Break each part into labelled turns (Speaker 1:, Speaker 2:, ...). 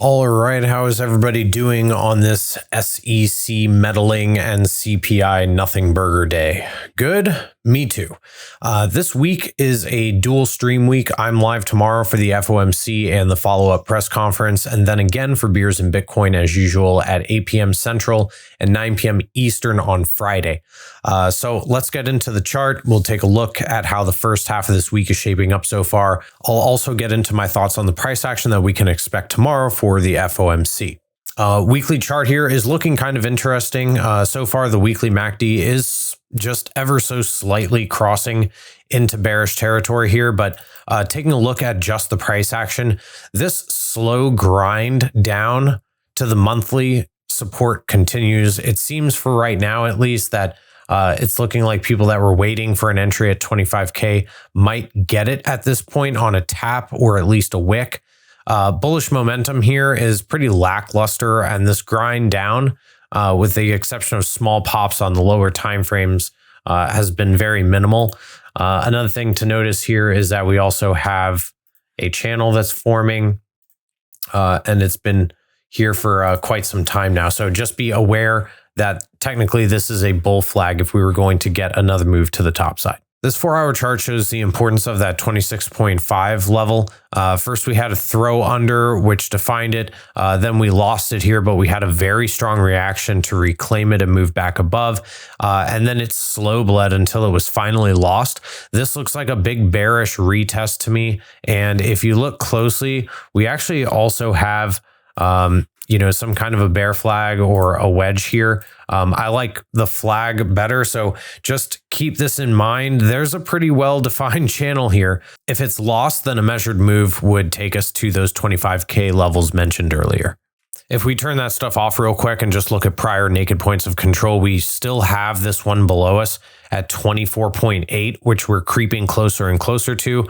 Speaker 1: All right, how is everybody doing on this SEC meddling and CPI nothing burger day? Good? Me too. This week is a dual stream week. I'm live tomorrow for the FOMC and the follow-up press conference, and then again for Beers and Bitcoin as usual at 8 p.m. Central and 9 p.m. Eastern on Friday. So let's get into the chart. We'll take a look at how the first half of this week is shaping up so far. I'll also get into my thoughts on the price action that we can expect tomorrow for the FOMC. Weekly chart here is looking kind of interesting. So far, the weekly MACD is just ever so slightly crossing into bearish territory here, but taking a look at just the price action, this slow grind down to the monthly support continues. It seems for right now, at least, that it's looking like people that were waiting for an entry at 25K might get it at this point on a tap or at least a wick. Bullish momentum here is pretty lackluster, and this grind down, with the exception of small pops on the lower time frames, has been very minimal. Another thing to notice here is that we also have a channel that's forming, and it's been here for quite some time now. So just be aware that technically this is a bull flag if we were going to get another move to the top side. This 4-hour chart shows the importance of that 26.5 level. First, we had a throw under, which defined it. Then we lost it here, but we had a very strong reaction to reclaim it and move back above. And then it slow bled until it was finally lost. This looks like a big bearish retest to me. And if you look closely, we actually also have some kind of a bear flag or a wedge here. I like the flag better, so just keep this in mind. There's a pretty well-defined channel here. If it's lost, then a measured move would take us to those 25K levels mentioned earlier. If we turn that stuff off real quick and just look at prior naked points of control, we still have this one below us at 24.8, which we're creeping closer and closer to.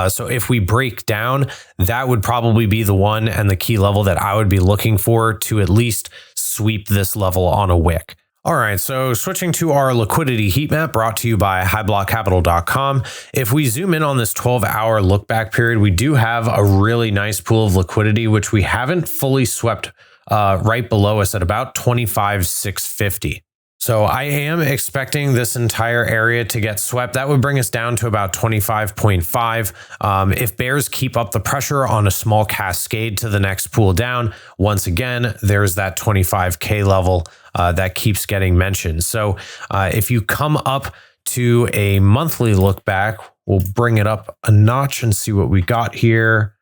Speaker 1: So if we break down, that would probably be the one and the key level that I would be looking for to at least sweep this level on a wick. All right, so switching to our liquidity heat map brought to you by highblockcapital.com. If we zoom in on this 12-hour look back period, we do have a really nice pool of liquidity, which we haven't fully swept right below us at about 25,650. So I am expecting this entire area to get swept. That would bring us down to about 25.5. If bears keep up the pressure on a small cascade to the next pool down, once again, there's that 25K level that keeps getting mentioned. So if you come up to a monthly look back, we'll bring it up a notch and see what we got here.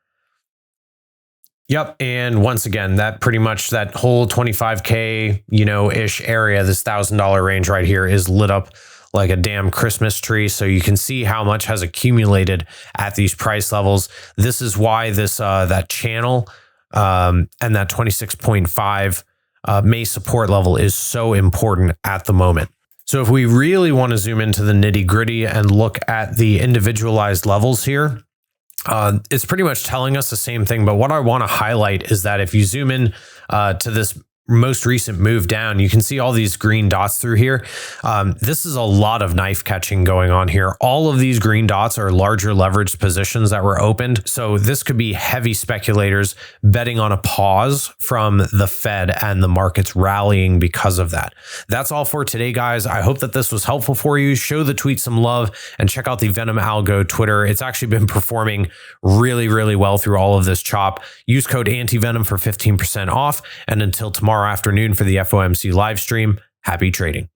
Speaker 1: Yep. And once again, that pretty much that whole 25K, ish area, this $1,000 range right here is lit up like a damn Christmas tree. So you can see how much has accumulated at these price levels. This is why this that channel and that 26.5 May support level is so important at the moment. So if we really want to zoom into the nitty gritty and look at the individualized levels here, it's pretty much telling us the same thing. But what I want to highlight is that if you zoom in to this most recent move down, you can see all these green dots through here. This is a lot of knife catching going on here. All of these green dots are larger leveraged positions that were opened. So this could be heavy speculators betting on a pause from the Fed and the markets rallying because of that. That's all for today, guys. I hope that this was helpful for you. Show the tweet some love and check out the Venom Algo Twitter. It's actually been performing really, really well through all of this chop. Use code ANTIVENOM for 15% off. And until tomorrow afternoon for the FOMC live stream, happy trading.